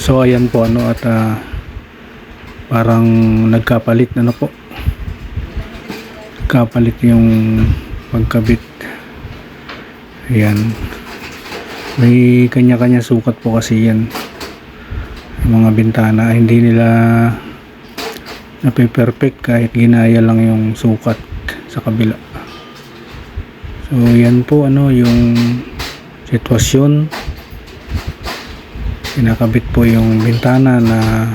So ayan po ano, at parang nagkapalit ano po, kapalit yung pagkabit. Ayan, may kanya-kanya sukat po kasi yan, yung mga bintana. Hindi nila nape-perfect kahit ginaya lang yung sukat sa kabila. So yan po ano yung sitwasyon. Pinakabit po yung bintana na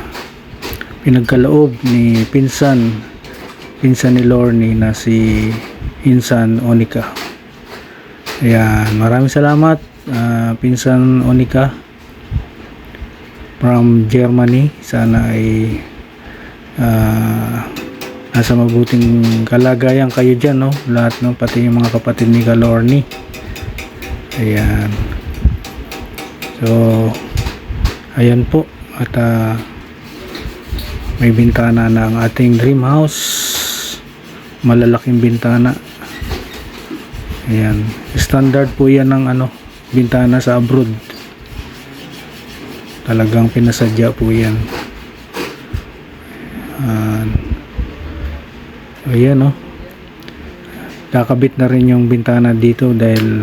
pinagkaloob ni pinsan ni Lorne na si Insan Onika. Ayan, maraming salamat pinsan Onika from Germany. Sana ay nasa mabuting kalagayan kayo dyan, no? Lahat, no? Pati yung mga kapatid ni Lorne. Ayan, so ayan po, at may bintana na ang ating dream house, malalaking bintana. Ayan, standard po yan ng ano, bintana sa abroad, talagang pinasadya po yan. Ayan, no? Kakabit na rin yung bintana dito dahil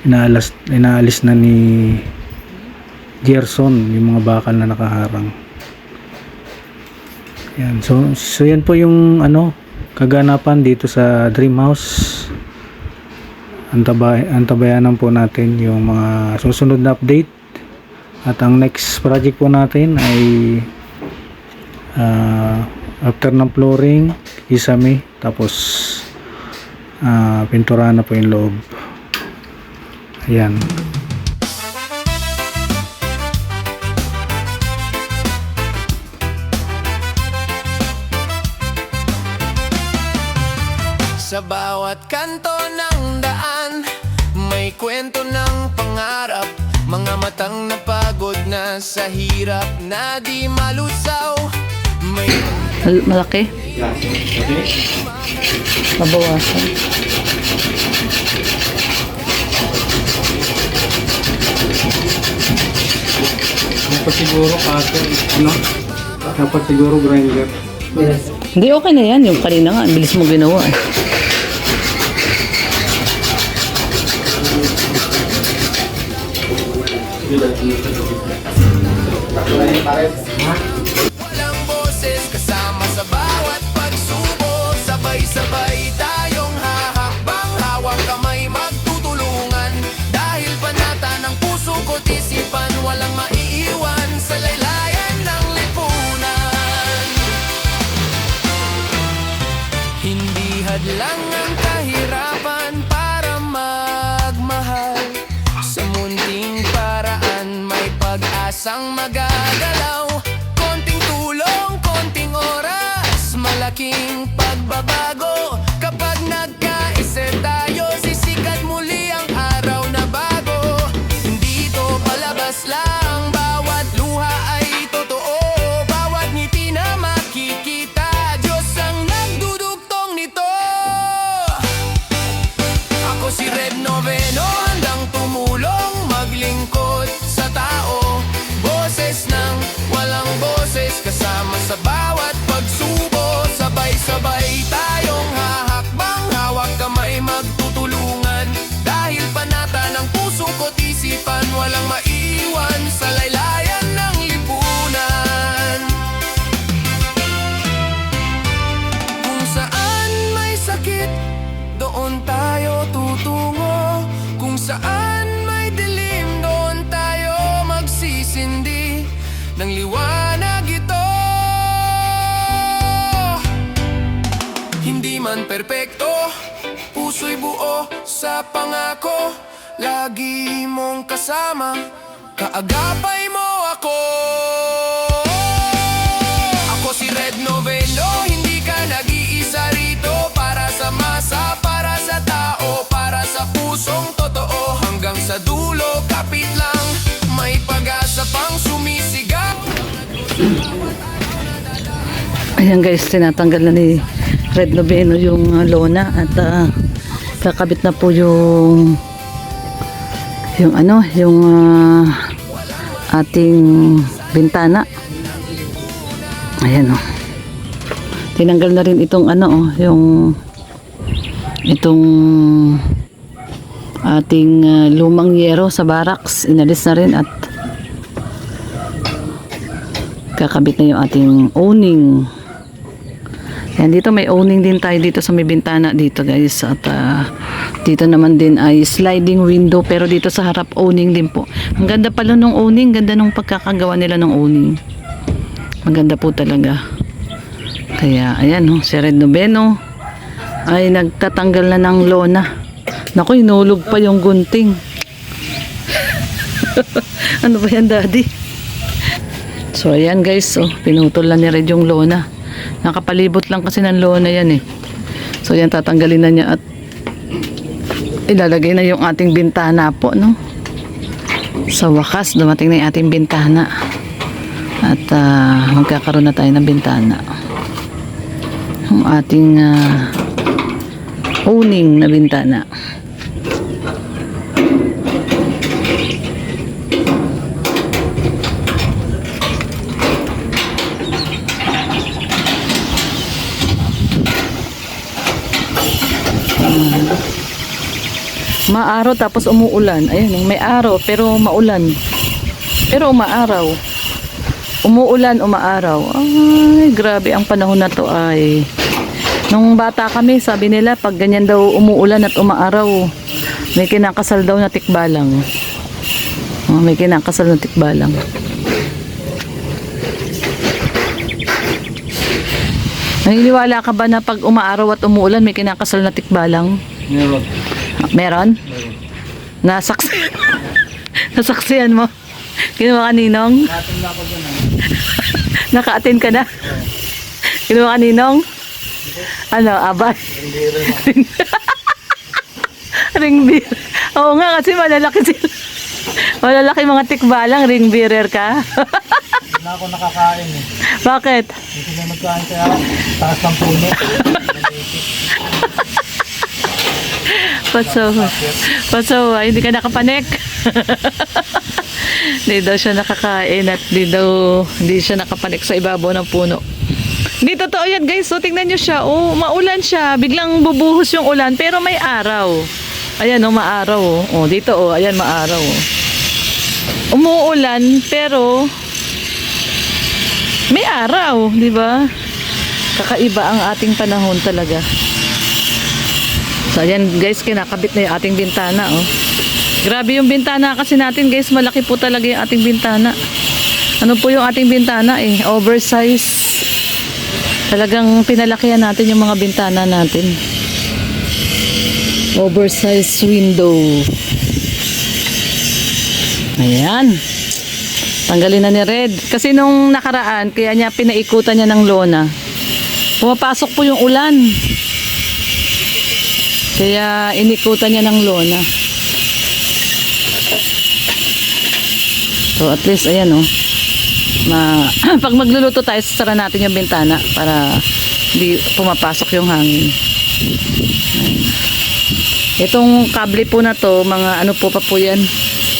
inaalis na ni Gerson yung mga bakal na nakaharang. Yan. So yan po yung ano, kaganapan dito sa dream house. Antabayanan po natin yung mga susunod na update. At ang next project po natin ay after ng flooring, isami, tapos pinturahan na po yung loob. Ayan. Sa bawat kanto ng daan, may kwento ng pangarap. Mga matang napagod na sa hirap na di malusaw. May Malaki? Mabawasan. Dapat siguro kaso, ano? Dapat siguro grinder. Hindi, okay na yan. Yung kanina nga, ang bilis mo ginawa eh. walang boses kasama sa bawat pagsubok. Sabay-sabay tayong hahakbang, hawak kamay magtutulungan. Dahil panata ng puso ko't isipan, walang maiiwan sa laylayan ng lipunan. Hindi hadlang ang kahirapan para magmahal. Sa munting paraan may pag-asang magagalaw. Konting tulong, konting oras, malaking pagbabago. Kapag nagkaisa tayo, sisikat muli ang araw na bago. Hindi ito palabas lang, bawat luha ay totoo. Bawat ngiti na makikita, Diyos ang nagdudugtong nito. Ako si Red Noveno, handang tumulong, maglingkod sa tao. Boses ng walang boses, kasama sa bawat pagsubo. Sabay-sabay tayong hahakbang, hawak kamay magtutulungan. Dahil panata ng puso ko't isipan, walang maiiwan sa laylayan ng lipunan. Kung saan may sakit, doon tayo tutungo. Kung saan may dilim, doon tayo magsisindi ng liwanag ito. Hindi man perpekto, puso'y buo sa pangako. Lagi mong kasama, kaagapay mo ako. Ako si Red Novelo, hindi ka nag-iisa rito. Para sa masa, para sa tao, para sa pusong totoo. Hanggang sa dulo, kapit lang, may pag-asa pang sumisigaw. Ayan guys, tinatanggal na ni Red Noveno yung lona at kakabit na po yung ano, yung ating bintana. Ayan o. Tinanggal na rin itong ano o, itong ating lumang yero sa barracks. Inalis na rin at kakabit na yung ating owning. Yan, dito may owning din tayo dito sa may bintana dito guys. At dito naman din ay sliding window, pero dito sa harap owning din po. Ang ganda pala nung owning, ganda nung pagkakagawa nila ng owning. Maganda po talaga. Kaya ayan oh, si Red Noveno ay nagtatanggal na ng lona. Naku, inulog pa yung gunting. Ano ba yan, daddy? So ayan guys, oh, pinutol na ni Red yung lona. Nakapalibot lang kasi ng lona yan eh. So yan, tatanggalin na niya at ilalagay na yung ating bintana po, no? Sa wakas, dumating na yung ating bintana. At magkakaroon na tayo ng bintana. Yung ating owning na bintana. Maaraw tapos umuulan. Ayan, may araw pero maulan. Pero umaaraw. Umuulan, umaaraw. Ay, grabe ang panahon na to ay. Nung bata kami, sabi nila pag ganyan daw umuulan at umaaraw, may kinakasal daw na tikbalang. Oh, may kinakasal na tikbalang. Naniniwala ka ba na pag umaaraw at umuulan, may kinakasal na tikbalang? Meron. Meron? Nasaksiyan mo? Kinuha ka ninong? Nakatun na ako dyan. Naka-attend ka na? Kinuha ka ninong? Ano, abay? Ring bearer. Oo nga, kasi malalaki sila. Malalaki mga tikbalang, ring bearer ka. Hindi na ako nakakain eh. Bakit? Hindi ko na magkain kaya taas ng puno. Paso, hindi ka nakapanek. Hindi daw siya nakakain at hindi siya nakapanek sa ibabaw ng puno. Hindi totoo yan guys. So tingnan nyo siya. Oh, maulan siya. Biglang bubuhos yung ulan pero may araw. Ayan oh, maaraw oh. Oh, dito oh, ayan maaraw oh. Umuulan pero may araw, di ba? Kakaiba ang ating panahon talaga. So ayan guys, kinakabit na yung ating bintana oh. Grabe yung bintana kasi natin guys, malaki po talaga yung ating bintana. Ano po yung ating bintana eh, oversize. Talagang pinalakihan natin yung mga bintana natin. Oversize window. Ayan. Tanggalin na ni Red. Kasi nung nakaraan, kaya niya pinaikutan niya ng lona. Pumapasok po yung ulan. Kaya inikutan niya ng lona. So at least ayan oh. Pag magluluto tayo, sasara natin yung bintana para hindi pumapasok yung hangin. Ayan. Itong kable po na to, mga ano po pa po yan.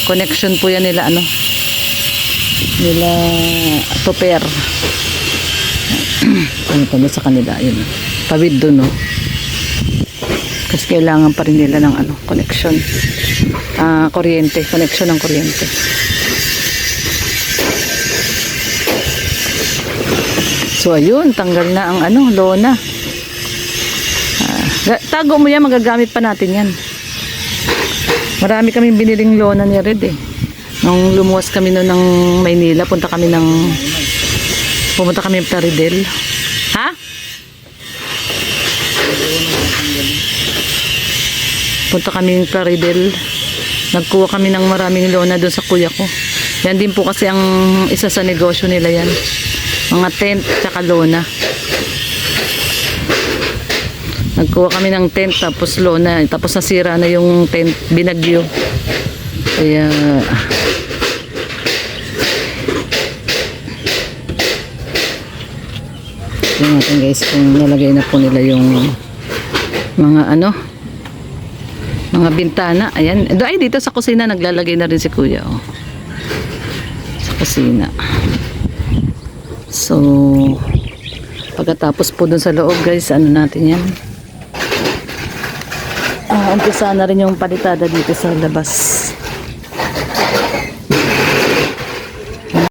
Connection po yan nila ano. Nila topper. Ano pa ba sa kanila? Yun. Tawid doon no. Kasi kailangan pa rin nila ng ano, connection. Kuryente, connection ng kuryente. So ayun, tanggal na ang ano, lona. Tago mo yan, magagamit pa natin yan. Marami kaming biniling lona ni Red eh. Nung lumuwas kami noon ng Maynila, pumunta kami ng Plaridel. Ha? Punta kami ng Plaridel. Nagkuha kami ng maraming lona doon sa kuya ko. Yan din po kasi ang isa sa negosyo nila yan. Mga tent tsaka lona. Nagkuha kami ng tent tapos lona. Tapos nasira na yung tent, binagyo. Kaya tingnan natin guys kung nalagay na po nila yung mga ano, mga bintana. Ayan. Ay, dito sa kusina naglalagay na rin si kuya oh. Sa kusina. So, pagkatapos po dun sa loob guys, ano natin yan? Umpisa na rin yung palitada dito sa labas.